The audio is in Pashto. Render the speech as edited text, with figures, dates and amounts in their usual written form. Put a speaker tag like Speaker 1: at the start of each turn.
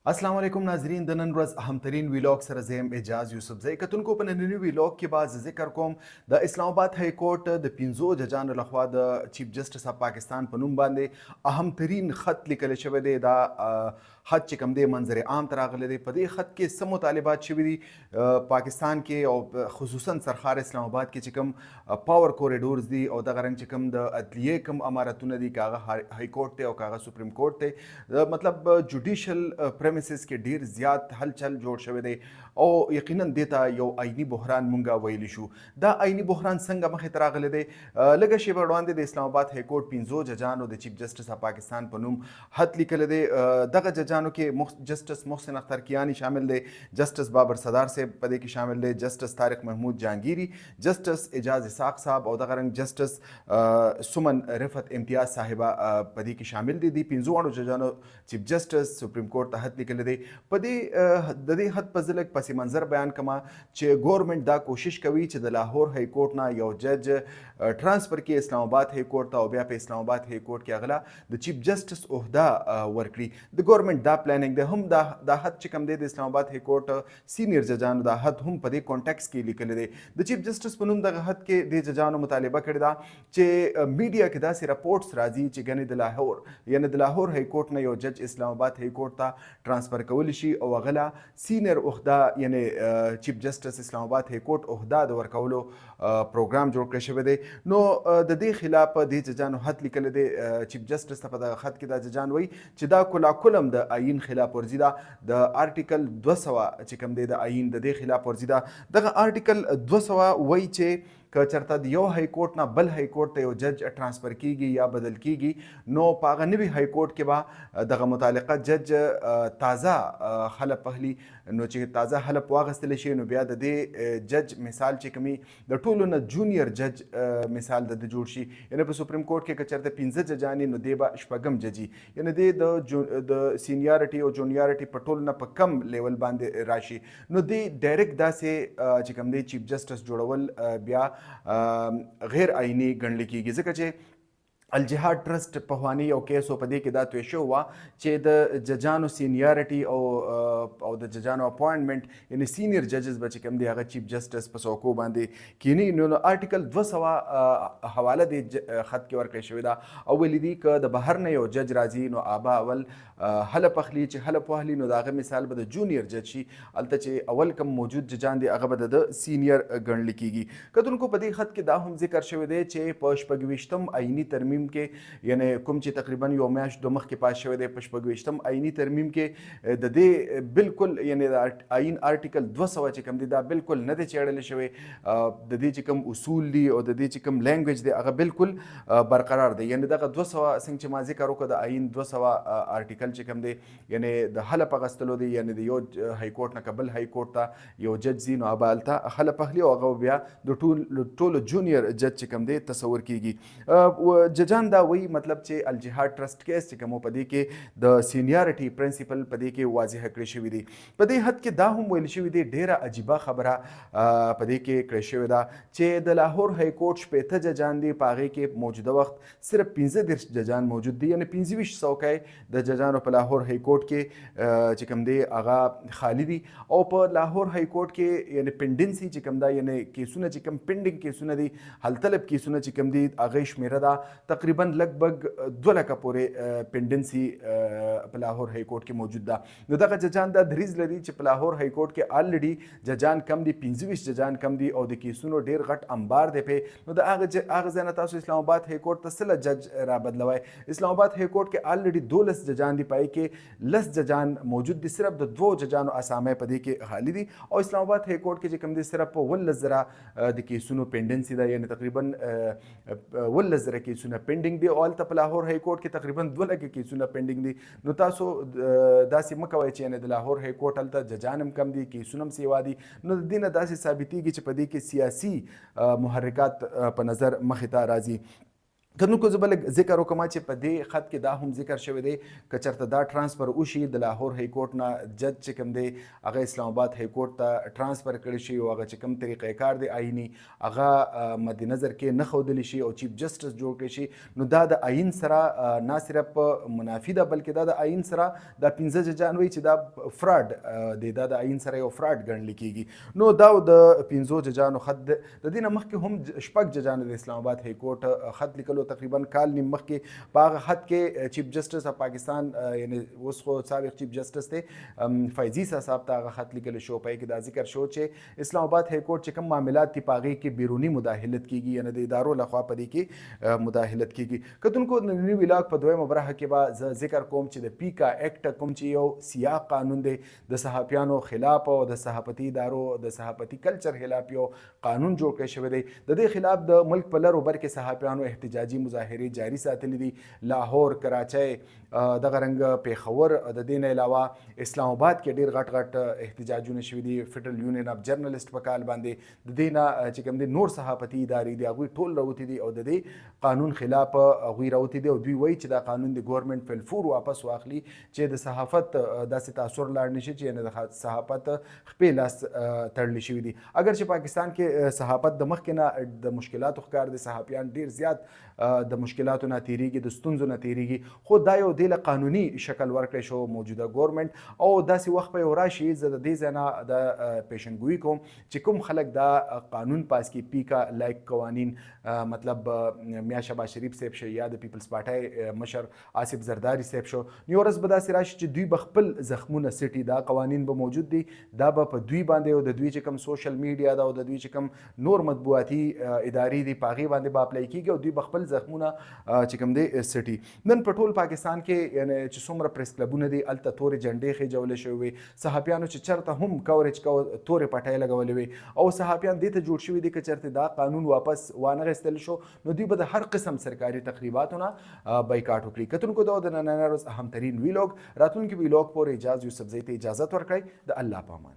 Speaker 1: अस्सलाम वालेकुम नाजरीन द नन ورځ اهم ترین ویلاګ سره زم اعجاز یوسف زئی کتونکو په نننی ویلاګ کې باز ذکر کوم د اسلام آباد های کورټ د 15 ججانو لخوا د چیف جسټس اف پاکستان په نوم باندې اهم ترین خط لیکل شوی دی دا خط چې کوم دی منظر عام ته راغلی دی. په دې خط کې څه مطالبات شوي دي پاکستان کې او خصوصا سرخار اسلام آباد کې چې کوم پاور کوریډورز دي او دغه رنګ چې کوم د عدلیې کوم امارتونه دي کاغه های کورټ ته او کاغه سپریم کورټ ته مطلب جوډیشل پریمیسز کې ډیر زیات هلچل جوړ شوی دی او یقینا دیتا یو آئینی بحران مونږه ویلی شو. دا آئینی بحران څنګه مخې ته راغلی دی؟ لږه شیبه وړاندې د اسلام آباد های کورټ 15 ججانو د چیف جسټس اف پاکستان په نوم خط لیکلی دی. دغه ججانو کې جسټس محسن اختر کیانی شامل دی، جسټس بابر صدار صاحب په دې کې شامل دی، جسټس طارق محمود جهانگیری، جسټس اعجاز اسحاق صاحب او دغه رنګ جسټس سمن رفت امتیاز صاحبه په دې کې شامل دي. 15 ججانو چیف جسټس سپریم کورټ ته خط لیکلی دی. په دې د دې خط په ځلک پس منظر بیان کما چې ګورنمنت دا کوشش کوي چې د لاهور های کورټ نه یو جج ټرانسفر کې اسلام آباد های کورټ ته او بیا په اسلام آباد های کورټ کې اغلا د چیف جسټس عہده ورکړي. د ګورنمنت دا پلانینګ دی. هم دا حد چې کوم دی د اسلام آباد های کورټ سینیئر ججانو دا حد هم په دې کانټیکس کې لیکل دی. د چیف جسټس په نوم دغه حد کې د ججانو مطالبه کړې ده چې میډیا کې داسې راپورټس راځي چې ګنې د لاهور یعنی د لاهور های کورټ نه یو جج اسلام آباد های کورټ ته ټرانسفر کول شي او غلا سینیئر عہده یعنی چیف جسټس اسلام آباد های کورټ عہده د ورکولو پروګرام جوړ کړی شوی دی. نو د دې خلاف د ججانو خط لیکل دی. چیف جسټس ته په دغه خط کې دا ججان وایي چې دا کلم د آئین خلاف ورزي ده. د آرټیکل 200 چې کوم دی د آئین د دې خلاف ورزي ده. دغه آرټیکل 200 وایي چې که چرته د یو های کورټ نه بل های کورټ ته یو جج ټرانسفر کیږي یا بدل کیږي نو په هغه نوي های کورټ کې به دغه متعلقه جج تازه حلف پهلي نو چې تازه حلف واغستل شي نو بیا د دې جج مثال چې کومي د ټولو نه جونیئر جج مثال د جوړ شي. یعنی په سپریم کورټ کې که چرته 15 ججانې نو دی به شپږم ججي یعنی د سینیارټي او جونیارټي په ټولو نه په کم لیول باندې راشي. نو دی ډایرکټ داسې چې کوم دی چیف جسټس جوړول بیا غیر آئینی ګڼل کیږي ځکه چې الجهاد ټرست پهوانی یو کیس په دې کې دا توی شو وا چې د ججانو سینیارټي او د ججانو اپوینټمنټ یعنی سینیئر ججز به چې کوم دی هغه چیف جسټس په څوکو باندې کینی. نو آرټیکل 200 حواله د خط کې ورکړی شوی ده او ویلي دي که د بهر نه یو جج راځي نو آبا اول حلف اخلي چې حلف واهلي نو د هغه مثال به د جونیئر جج شي هلته چې اول کم موجود ججان دي هغه به د سینیئر ګڼل کیږي. کتونکو په دې خط کې دا هم ذکر شوی دی چې په 26م آئینی ترمیم کې یعنی کوم چې تقریبا یو میاشت د مخکې پاس شوی دی په 26م آئینی ترمیم کې د دې بالکل یعنی د آئین آرټیکل 200 چې کوم دی دا بالکل نه دی چیړل شوی. د دې چې کوم اصول دي او د دې چې کوم لینګویج دی هغه بالکل برقرار دی. یعنی دغه 200 څنګه چې ما ذکر وکړ د آئین 200 آرټیکل چې کوم دی یعنی د حلف غستلو دی یعنی د یو های کورټ نه قبل های کورټ ته یو جج زی نو ابالته حلف اخلي او هغه بیا د ټولو جونیئر جج چې کوم دی تصور کیږي. جان دا وی مطلب چې الجهاد ټرست کیس چې کوم په دې کې د سینیارټي پرنسپل په دې کې واضح کړی شوی دی. په دې حد کې دا هم ویل شوی دی ډیره عجیبه خبره په دې کې کړی شوی ده چې د لاهور های کورټ شپېته ججان دي په هغې کې موجوده وخت صرف 15 ججان موجود دي یعنی 25 څوکۍ د ججانو په لاهور های کورټ کې چې کوم دی هغه خالی دي او په لاهور های کورټ کې یعنی پینډنسي چې کوم دا یعنی کیسونه چې کوم پینډینګ کیسونه دي حل طلب کیسونه چې کوم دي هغې شمیره ده تقریبا لګبګ 2 لکه پورې پینډنسي په لاهور های کورټ کې موجود ده. نو دغه ججان دا دریز لري چې په لاهور های کورټ کې الریډي ججان کم دي 25 ججان کم دي او د کیسونو ډیر غټ انبار دی په. نو د هغه ځای نه تاسو اسلام آباد های کورټ ته سله جج را بدلوي. اسلام آباد های کورټ کې الریډي 12 ججان دي پای کې 10 ججان موجود دي صرف د 2 ججانو اسامه په دې کې خالی دي او اسلام آباد های کورټ کې چې کوم دي صرف 11000 د کیسونو پینډنسي ده یعنی تقریبا 11000 کیسونه پینډینګ دی او هلته په لاهور های کورټ کې تقریبا 2 لکه کیسونه پینډینګ دي. نو تاسو داسې مه کوئ چې یعنې د لاهور های کورټ هلته ججان هم کم دي کیسونه هم سیوا دي. نو د دې نه داسې ثابتېږي چې په دې کې سیاسي محرکات په نظر مخې ته راځي. کتونکو زه بل ذکر وکم چې په دې خط کې دا هم ذکر شوی دی که چېرته دا ټرانسفر وشي د لاهور های کورټ نه جج چې کوم دی هغه اسلام آباد های کورټ ته ټرانسفر کړی شي او هغه چې کوم طریقې کار دی آئینی هغه مد نظر کې نه ښودلی شي او چیف جسټس جوړ کړی شي نو دا د آئین سره نه صرف منافي ده بلکې دا د آئین سره دا 15 ججان وایي چې دا فراډ دی دا د آئین سره یو فراډ ګڼل کېږي نو دا د 15 ججانو خط د دې نه مخکې هم شپږ ججانو د اسلام آباد های کورټ خط لیکلو تقریبا کال نیم مخکې په هغه خط کې چیف جسټس اف پاکستان یعنی اوس خو سابق چیف جسټس دی فیضي صاحب ته هغه خط لیکل شو په کې دا ذکر شو چې اسلام آباد های کورټ چې کوم معاملات دي په هغې کې بیروني مداخلت کیږي یعنی د ادارو لخوا په دې کې مداخلت کیږي کتونکو نننی ولاګ په دویمه برخه کې به زه ذکر کوم چې د پیکا ایکټ کوم چې یو سیاه قانون دی د صحافیانو خلاف او د صحافتي ادارو د صحافتي کلچر خلاف یو قانون جوړ کړی شوی دی د دې خلاف د ملک په لر و بر کې صحافیانو احتجاجي مظاهرې جاری ساتلې دي لاهور کراچۍ دغه رنګ پیښور د دې نه علاوه اسلام آباد کې ډېر غټ غټ احتجاجونه شوي دي فیډرل یونین اف جرنلسټ په کال باندې د دې نه چې کوم دي نور صحافتي ادارې دي هغوی ټول راوتي دي او د دې قانون خلاف هغوی راوتي دي او دوی وایي چې دا قانون د ګورنمنټ فلفور واپس واخلي چې د صحافت داسې تاثر لاړ نشي چې یعنې د صحافت خپې لاس تړلی شوي دي اگر چې پاکستان کې صحافت د مخکې نه د مشکلاتو ښکار دي صحافیان ډېر زیات د مشکلاتو نه تیریږي د ستونزو نه تیریږي خو دا یو دې له قانوني شکل ورکړی شو موجوده ګورنمنټ او داسې وخت به یو راشي زه د دې ځای نه د پیشنګویي کوم چې کوم خلک دا قانون پاس کړي پیکا لایک قوانین مطلب میا شهباز شریف صاحب شو یا د پیپلز پارټۍ مشر آصف زرداری صاحب شو نو یو ورځ به داسې راشي چې دوی به خپل زخمونه سټي دا قوانین به موجود دي دا به په دوی باندې او د دوی چې کوم سوشل میډیا دا او د دوی چې کوم نور مطبوعاتي ادارې دي په هغې باندې به اپلای کېږي او دوی به خپل زخمونه چې کوم دی سټي نن په ټول پاکستان کې یعنی چې څومره پریس کلبونه دي هلته تورې جنډې خېجولې شوې وي صحافیانو چې چېرته هم کوریج کوه تورې پټۍ لګولې وي او صحافیان دې ته جوړ شوي دي که چېرته دا قانون واپس وانغېستل شو نو دوی به د هر قسم سرکاري تقریباتو نه بایکاټ وکړي کتونکو دا د نننۍ ورځ اهم ترین ویلوګ راتلونکي ویلوګ پورې اجاز یوسفزۍ ته اجازت ورکړئ د الله په امان